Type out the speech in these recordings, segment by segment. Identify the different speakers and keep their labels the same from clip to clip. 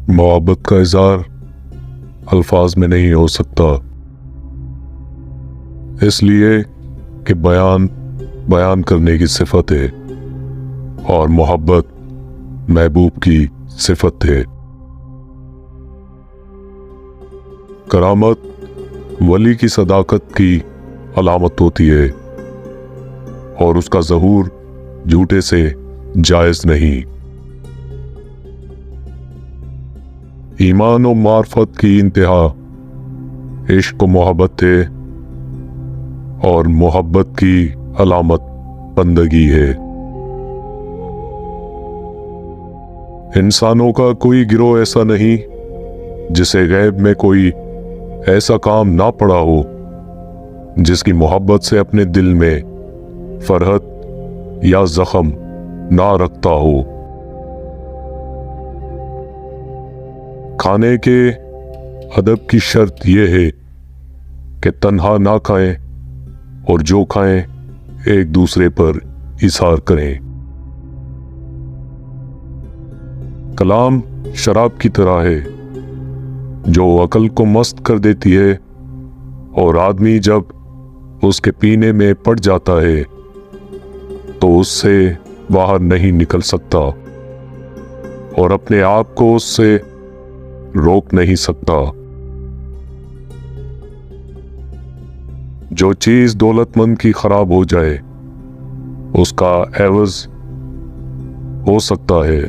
Speaker 1: محبت کا اظہار الفاظ میں نہیں ہو سکتا، اس لیے کہ بیان کرنے کی صفت ہے اور محبت محبوب کی صفت ہے۔ کرامت ولی کی صداقت کی علامت ہوتی ہے اور اس کا ظہور جھوٹے سے جائز نہیں۔ ایمان و معرفت کی انتہا عشق و محبت ہے اور محبت کی علامت بندگی ہے۔ انسانوں کا کوئی گروہ ایسا نہیں جسے غیب میں کوئی ایسا کام نہ پڑا ہو جس کی محبت سے اپنے دل میں فرحت یا زخم نہ رکھتا ہو۔ کھانے کے ادب کی شرط یہ ہے کہ تنہا نہ کھائیں اور جو کھائیں ایک دوسرے پر اظہار کریں۔ کلام شراب کی طرح ہے جو عقل کو مست کر دیتی ہے اور آدمی جب اس کے پینے میں پڑ جاتا ہے تو اس سے باہر نہیں نکل سکتا اور اپنے آپ کو اس سے روک نہیں سکتا۔ جو چیز دولت مند کی خراب ہو جائے اس کا عوض ہو سکتا ہے،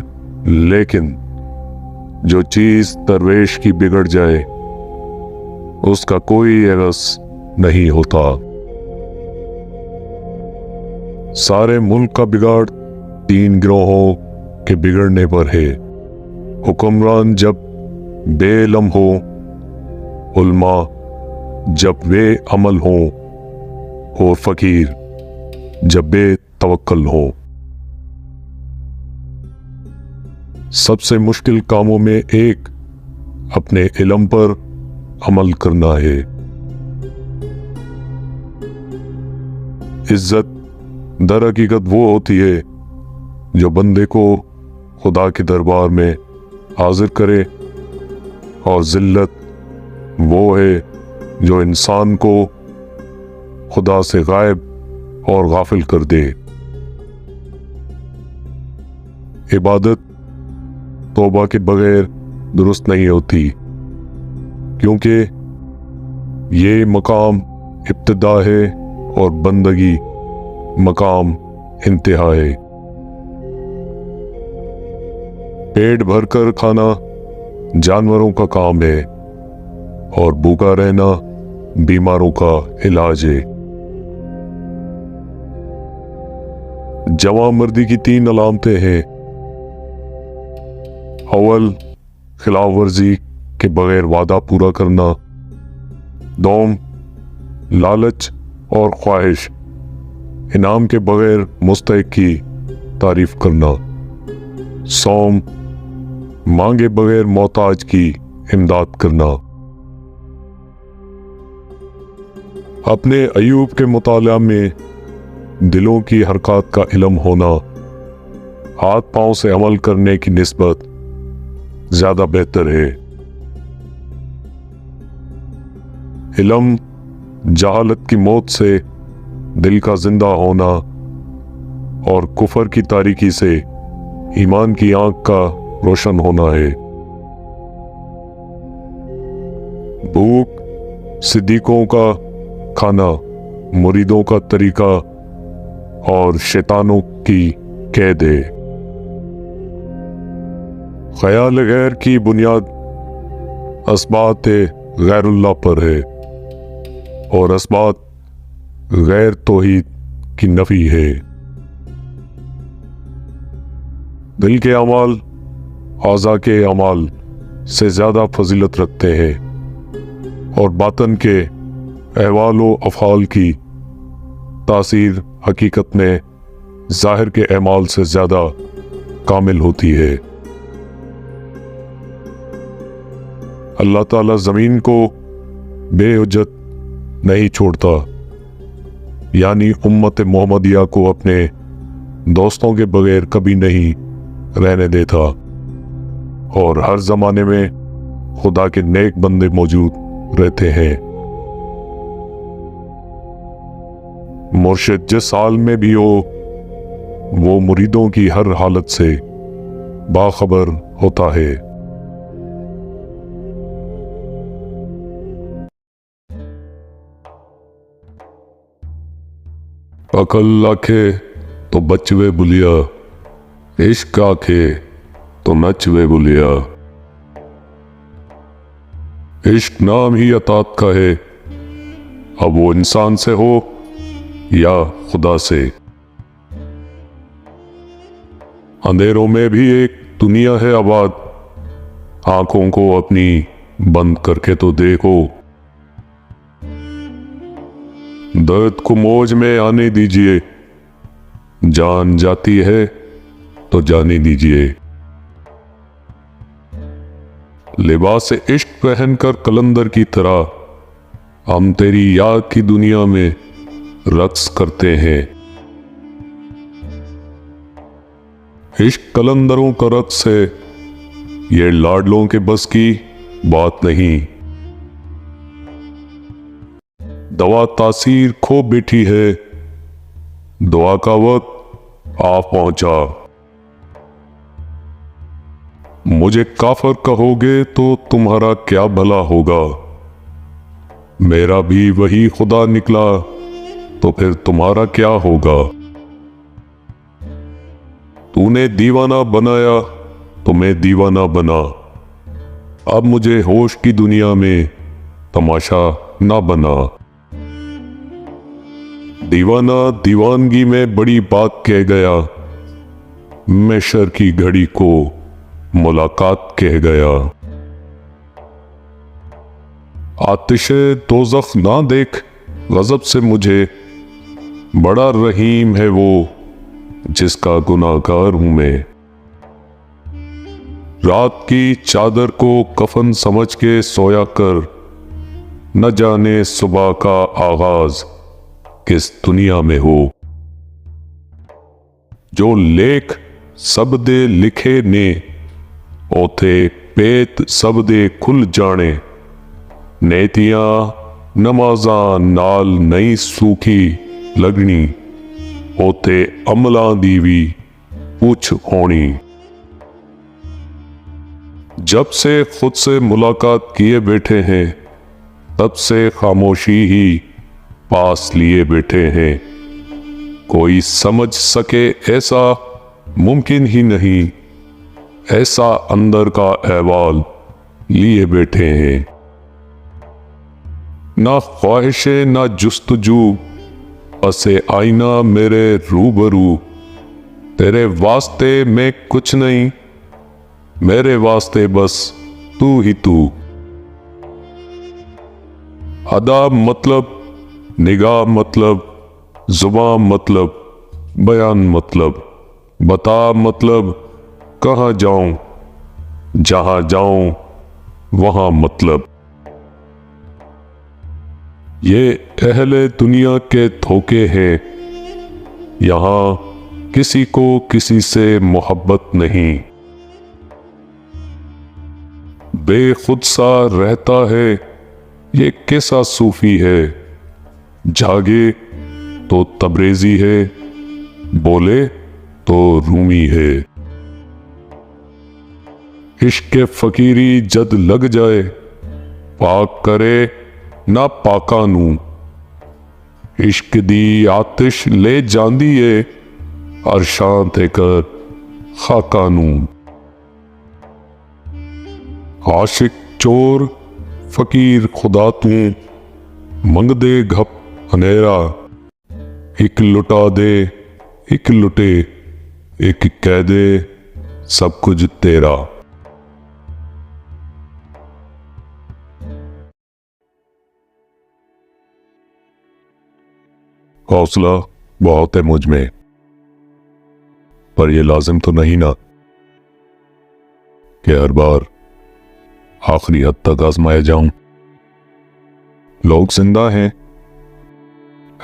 Speaker 1: لیکن جو چیز درویش کی بگڑ جائے اس کا کوئی عوض نہیں ہوتا۔ سارے ملک کا بگاڑ 3 گروہوں کے بگڑنے پر ہے: حکمران جب بے علم ہو، علماء جب بے عمل ہوں اور فقیر جب بے توکل ہو۔ سب سے مشکل کاموں میں ایک اپنے علم پر عمل کرنا ہے۔ عزت در حقیقت وہ ہوتی ہے جو بندے کو خدا کے دربار میں حاضر کرے، اور ذلت وہ ہے جو انسان کو خدا سے غائب اور غافل کر دے۔ عبادت توبہ کے بغیر درست نہیں ہوتی، کیونکہ یہ مقام ابتدا ہے اور بندگی مقام انتہا ہے۔ پیٹ بھر کر کھانا جانوروں کا کام ہے اور بھوکا رہنا بیماروں کا علاج ہے۔ جوان مردی کی 3 علامتیں ہیں: اول، خلاف ورزی کے بغیر وعدہ پورا کرنا، دوم، لالچ اور خواہش انعام کے بغیر مستحق کی تعریف کرنا، سوم، مانگے بغیر محتاج کی امداد کرنا۔ اپنے ایوب کے مطالعہ میں دلوں کی حرکات کا علم ہونا ہاتھ پاؤں سے عمل کرنے کی نسبت زیادہ بہتر ہے۔ علم جہالت کی موت سے دل کا زندہ ہونا اور کفر کی تاریکی سے ایمان کی آنکھ کا روشن ہونا ہے۔ بھوک صدیقوں کا کھانا، مریدوں کا طریقہ اور شیطانوں کی قید ہے۔ خیال غیر کی بنیاد اثبات غیر اللہ پر ہے اور اثبات غیر توحید کی نفی ہے۔ دل کے اعمال اعضاء کے اعمال سے زیادہ فضیلت رکھتے ہیں اور باطن کے احوال و افعال کی تاثیر حقیقت میں ظاہر کے اعمال سے زیادہ کامل ہوتی ہے۔ اللہ تعالیٰ زمین کو بے حجت نہیں چھوڑتا، یعنی امت محمدیہ کو اپنے دوستوں کے بغیر کبھی نہیں رہنے دیتا۔ اور ہر زمانے میں خدا کے نیک بندے موجود رہتے ہیں۔ مرشد جس حال میں بھی ہو وہ مریدوں کی ہر حالت سے باخبر ہوتا ہے۔ عقل آکھے تو بچوے بلیا، عشق آکھے تو نچوے بلیا۔ عشق نام ہی اطاعت کا ہے، اب وہ انسان سے ہو یا خدا سے۔ اندھیروں میں بھی ایک دنیا ہے آباد، آنکھوں کو اپنی بند کر کے تو دیکھو۔ درد کو موج میں آنے دیجئے، جان جاتی ہے تو جانے دیجئے۔ لباس عشق پہن کر قلندر کی طرح ہم تیری یاد کی دنیا میں رقص کرتے ہیں۔ عشق قلندروں کا رقص ہے، یہ لاڈلوں کے بس کی بات نہیں۔ دوا تاثیر کھو بیٹھی ہے، دعا کا وقت آ پہنچا۔ مجھے کافر کہو گے تو تمہارا کیا بھلا ہوگا، میرا بھی وہی خدا نکلا تو پھر تمہارا کیا ہوگا۔ تو نے دیوانہ بنایا تو میں دیوانہ بنا، اب مجھے ہوش کی دنیا میں تماشا نہ بنا۔ دیوانہ دیوانگی میں بڑی بات کہہ گیا، محشر کی گھڑی کو ملاقات کہہ گیا۔ آتش دوزخ نہ دیکھ غضب سے مجھے، بڑا رحیم ہے وہ جس کا گناہ گار ہوں میں۔ رات کی چادر کو کفن سمجھ کے سویا کر، نہ جانے صبح کا آغاز کس دنیا میں ہو۔ جو لیکھ سب دے لکھے نے، اوتھے پیت سب دے کھل جانے۔ نیتیاں نمازاں نال نہیں سوکھی لگنی، اوتے عملاں دی وی پوچھ ہونی۔ جب سے خود سے ملاقات کیے بیٹھے ہیں، تب سے خاموشی ہی پاس لیے بیٹھے ہیں۔ کوئی سمجھ سکے ایسا ممکن ہی نہیں، ایسا اندر کا احوال لیے بیٹھے ہیں۔ نہ خواہشیں نہ جستجو، پسے آئینہ میرے روبرو۔ تیرے واسطے میں کچھ نہیں، میرے واسطے بس تو ہی تو۔ ادا مطلب، نگاہ مطلب، زبان مطلب، بیان مطلب، بتا مطلب، کہاں جاؤں، جہاں جاؤں وہاں مطلب۔ یہ اہل دنیا کے دھوکے ہیں، یہاں کسی کو کسی سے محبت نہیں۔ بے خود سا رہتا ہے، یہ کیسا صوفی ہے، جاگے تو تبریزی ہے، بولے تو رومی ہے۔ عشق فقیری جد لگ جائے، پاک کرے نہ پاکاں نوں۔ عشق دی آتش لے جاندی ہے، عرشاں تے کر خاکاں نوں۔ عاشق چور فقیر خدا توں، منگ دے گھپ ہنیرا۔ ایک لٹا دے ایک لٹے، ایک کہہ دے سب کچھ تیرا۔ حوصلہ بہت ہے مجھ میں، پر یہ لازم تو نہیں نا کہ ہر بار آخری حد تک آزمایا جاؤں۔ لوگ زندہ ہیں،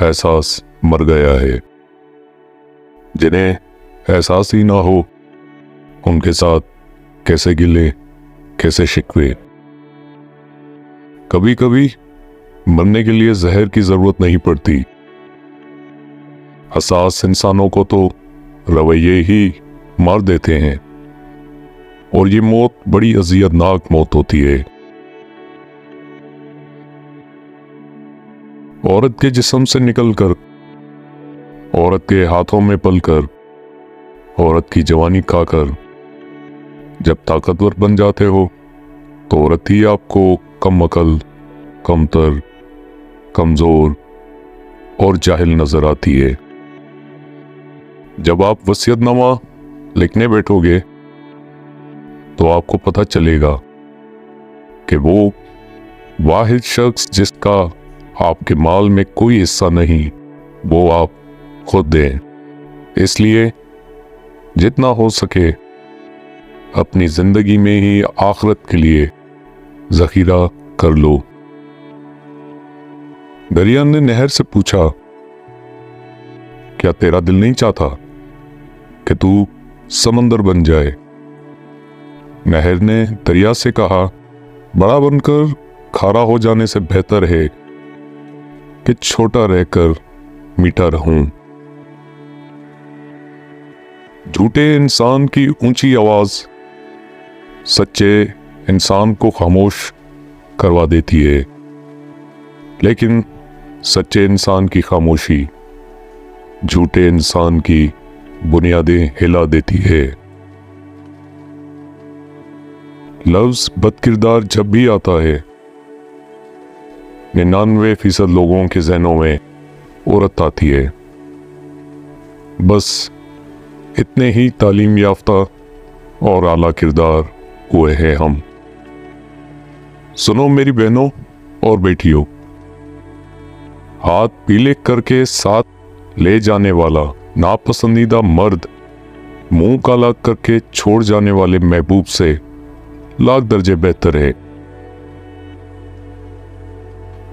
Speaker 1: احساس مر گیا ہے۔ جنہیں احساس ہی نہ ہو، ان کے ساتھ कैसे गिले, कैसे शिकवे। कभी कभी मरने के लिए जहर की जरूरत नहीं पड़ती। हसास इंसानों को तो रवैये ही मार देते हैं, और ये मौत बड़ी अजियतनाक मौत होती है। औरत के जिस्म से निकलकर, औरत के हाथों में पलकर, औरत की जवानी खाकर जब ताकतवर बन जाते हो तो औरत ही आपको कम अकल, कमतर, कमजोर और जाहिल नजर आती है। जब आप वसीयतनामा लिखने बैठोगे तो आपको पता चलेगा कि वो वाहिद शख्स जिसका आपके माल में कोई हिस्सा नहीं, वो आप खुद दें। इसलिए जितना हो सके अपनी जिंदगी में ही आखिरत के लिए जखीरा कर लो। दरिया ने नहर से पूछा, क्या तेरा दिल नहीं चाहता कि तू समंदर बन जाए? नहर ने दरिया से कहा, बड़ा बनकर खारा हो जाने से बेहतर है कि छोटा रहकर मीठा रहूं। झूठे इंसान की ऊंची आवाज सच्चे इंसान को खामोश करवा देती है, लेकिन सच्चे इंसान की खामोशी झूठे इंसान की बुनियादें हिला देती है। लफ्ज बदकिरदार जब भी आता है, 99% लोगों के जहनों में औरत आती है। बस इतने ही तालीम याफ्ता और आला किरदार हुए हैं हम। सुनो मेरी बहनों और बेटियों, हाथ पीले करके साथ ले जाने वाला नापसंदीदा मर्द मुंह काला करके छोड़ जाने वाले महबूब से लाख दर्जे बेहतर है।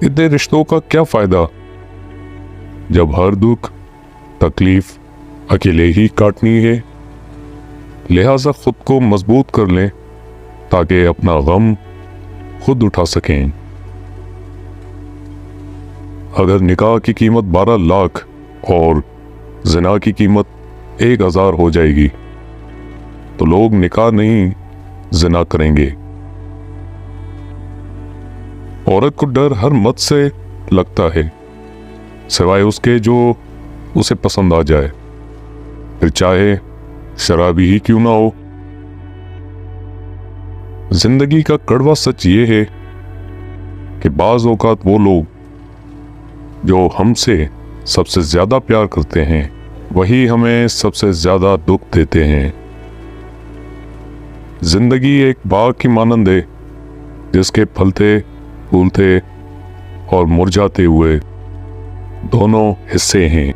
Speaker 1: इतने रिश्तों का क्या फायदा जब हर दुख तकलीफ अकेले ही काटनी है। लिहाजा खुद को मजबूत कर लें ताकि अपना गम खुद उठा सकें। अगर निकाह की कीमत 12 लाख और ज़िना की कीमत 1000 हो जाएगी तो लोग निकाह नहीं ज़िना करेंगे। औरत को डर हर मत से लगता है सिवाय उसके जो उसे पसंद आ जाए, फिर चाहे शराबी ही क्यों ना हो। जिंदगी का कड़वा सच ये है कि बाज औकात वो लोग जो हमसे सबसे ज्यादा प्यार करते हैं वही हमें सबसे ज्यादा दुख देते हैं। जिंदगी एक बाग की मानंद है जिसके फलते फूलते और मुरझाते हुए दोनों हिस्से हैं,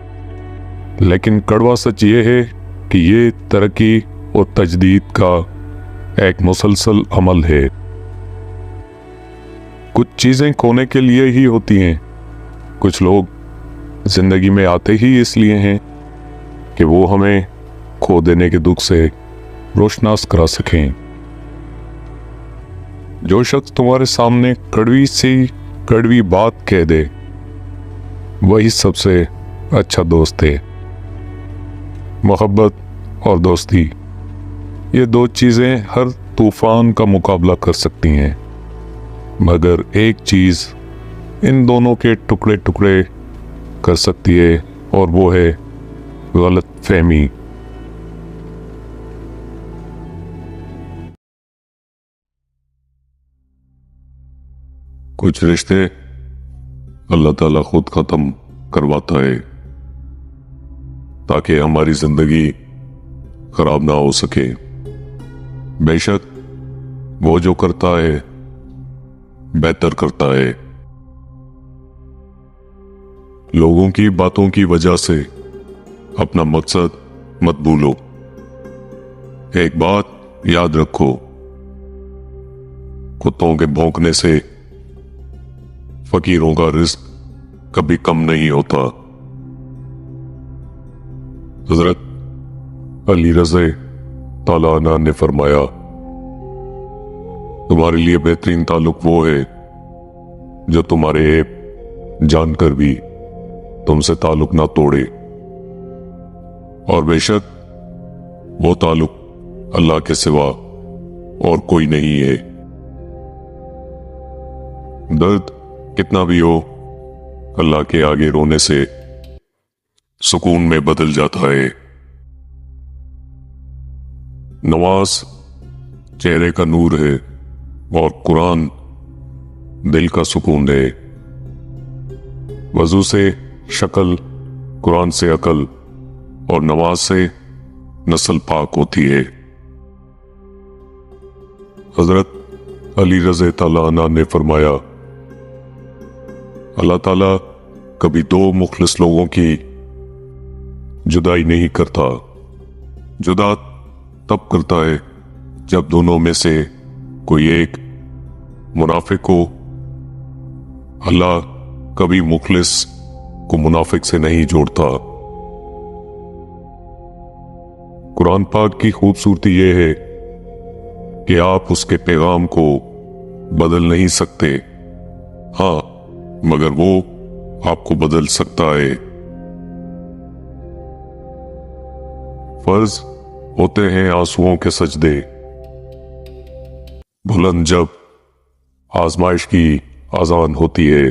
Speaker 1: लेकिन कड़वा सच ये है कि ये तरक्की और तजदीद का एक मुसलसल अमल है। कुछ चीजें खोने के लिए ही होती हैं, कुछ लोग जिंदगी में आते ही इसलिए हैं कि वो हमें खो देने के दुख से रोशनास करा सकें। जो शख्स तुम्हारे सामने कड़वी सी कड़वी बात कह दे वही सबसे अच्छा दोस्त है। मोहब्बत और दोस्ती, ये दो चीजें हर तूफान का मुकाबला कर सकती हैं, मगर एक चीज इन दोनों के टुकड़े टुकड़े कर सकती है और वो है गलत फहमी। कुछ रिश्ते अल्लाह ताला खुद खत्म करवाता है ताकि हमारी जिंदगी खराब ना हो सके। बेशक वो जो करता है बेहतर करता है। लोगों की बातों की वजह से अपना मकसद मत भूलो। एक बात याद रखो, कुत्तों के भौंकने से फकीरों का रिस्क कभी कम नहीं होता। हजरत अली रज़ी ताला अन्हु ने फरमाया, तुम्हारे लिए बेहतरीन ताल्लुक वो है जो तुम्हारे ऐब जानकर भी तुमसे ताल्लुक ना तोड़े, और बेशक वो ताल्लुक अल्लाह के सिवा और कोई नहीं है। दर्द कितना भी हो, अल्लाह के आगे रोने से सुकून में बदल जाता है। नमाज चेहरे का नूर है और कुरान दिल का सुकून है। वजू से शक्ल, कुरान से अकल और नमाज से नस्ल पाक होती है। हजरत अली रज़ी ताला अन्हु ने फरमाया, अल्लाह ताला कभी दो मुखलिस लोगों की जुदाई नहीं करता। जुदा तब करता है जब दोनों में से कोई एक मुनाफिक हो। अल्लाह कभी मुखलिस को मुनाफिक से नहीं जोड़ता। कुरान पाक की खूबसूरती यह है कि आप उसके पैगाम को बदल नहीं सकते, हाँ, मगर वो आपको बदल सकता है। फर्ज होते हैं आंसुओं के सजदे, बुलंद जब आजमाइश की आजान होती है।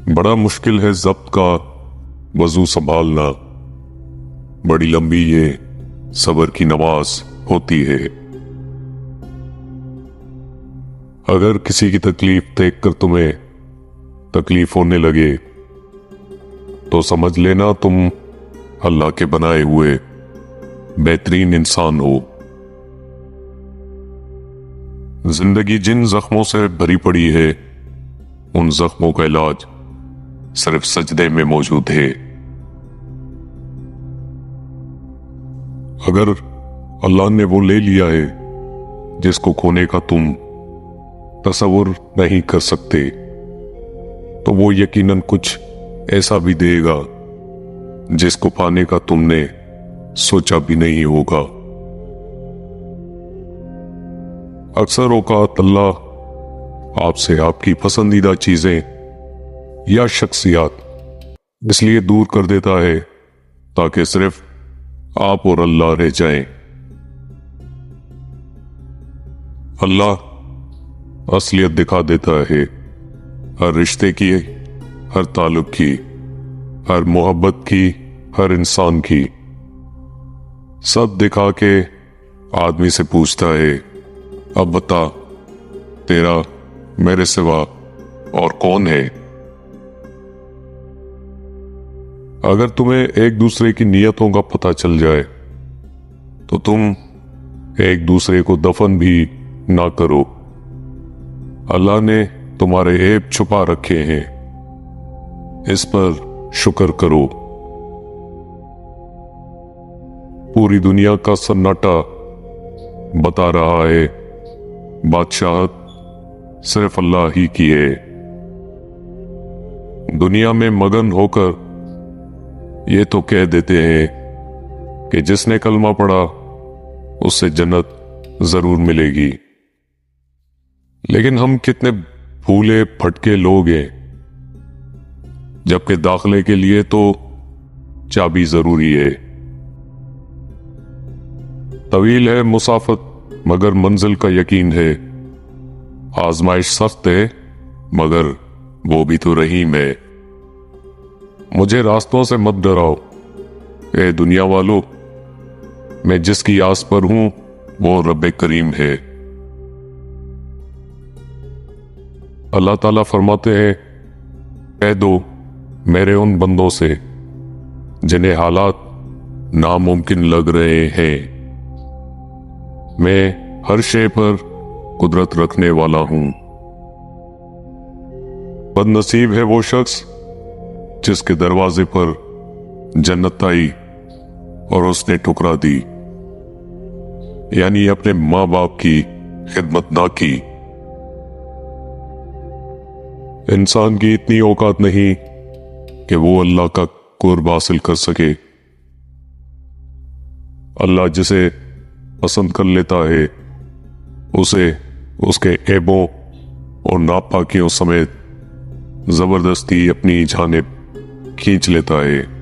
Speaker 1: बड़ा मुश्किल है ज़ब्त का वजू संभालना, बड़ी लंबी ये सबर की नमाज होती है। अगर किसी की तकलीफ देखकर तुम्हें तकलीफ होने लगे तो समझ लेना तुम अल्लाह के बनाए हुए बेहतरीन इंसान हो। जिंदगी जिन जख्मों से भरी पड़ी है, उन जख्मों का इलाज सिर्फ सजदे में मौजूद है। अगर अल्लाह ने वो ले लिया है जिसको खोने का तुम तसव्वुर नहीं कर सकते, तो वो यकीनन कुछ ऐसा भी देगा जिसको पाने का तुमने सोचा भी नहीं होगा। अक्सर औकात अल्लाह आपसे आपकी पसंदीदा चीजें या शख्सियत इसलिए दूर कर देता है ताकि सिर्फ आप और अल्लाह रह जाएं। अल्लाह असलियत दिखा देता है हर रिश्ते की, हर ताल्लुक की, हर मोहब्बत की, हर इंसान की। सब दिखा के आदमी से पूछता है, अब बता तेरा मेरे सिवा और कौन है। अगर तुम्हें एक दूसरे की नियतों का पता चल जाए तो तुम एक दूसरे को दफन भी ना करो। अल्लाह ने तुम्हारे ऐब छुपा रखे हैं, इस पर शुक्र करो। पूरी दुनिया का सन्नाटा बता रहा है बादशाहत सिर्फ अल्लाह ही की है। दुनिया में मगन होकर ये तो कह देते हैं कि जिसने कलमा पढ़ा उससे जन्नत जरूर मिलेगी, लेकिन हम कितने भूले भटके लोग हैं, जबकि दाखिले के लिए तो चाबी जरूरी है। तवील है मुसाफत मगर मंजिल का यकीन है। आजमाइश सख्त है मगर वो भी तो रहीम है। मुझे रास्तों से मत डराओ ए दुनिया वालों, मैं जिसकी आस पर हूं वो रब्बे करीम है। अल्लाह ताला फरमाते हैं, कह दो मेरे उन बंदों से जिन्हें हालात नामुमकिन लग रहे हैं, मैं हर शे पर कुदरत रखने वाला हूं। बदनसीब है वो शख्स जिसके दरवाजे पर जन्नत आई और उसने ठुकरा दी, यानी अपने माँ बाप की खिदमत ना की। इंसान की इतनी औकात नहीं कि वो अल्लाह का कुर्ब हासिल कर सके। अल्लाह जिसे पसंद कर लेता है اسے اس کے عیبوں اور ناپاکیوں سمیت زبردستی اپنی جانب کھینچ لیتا ہے۔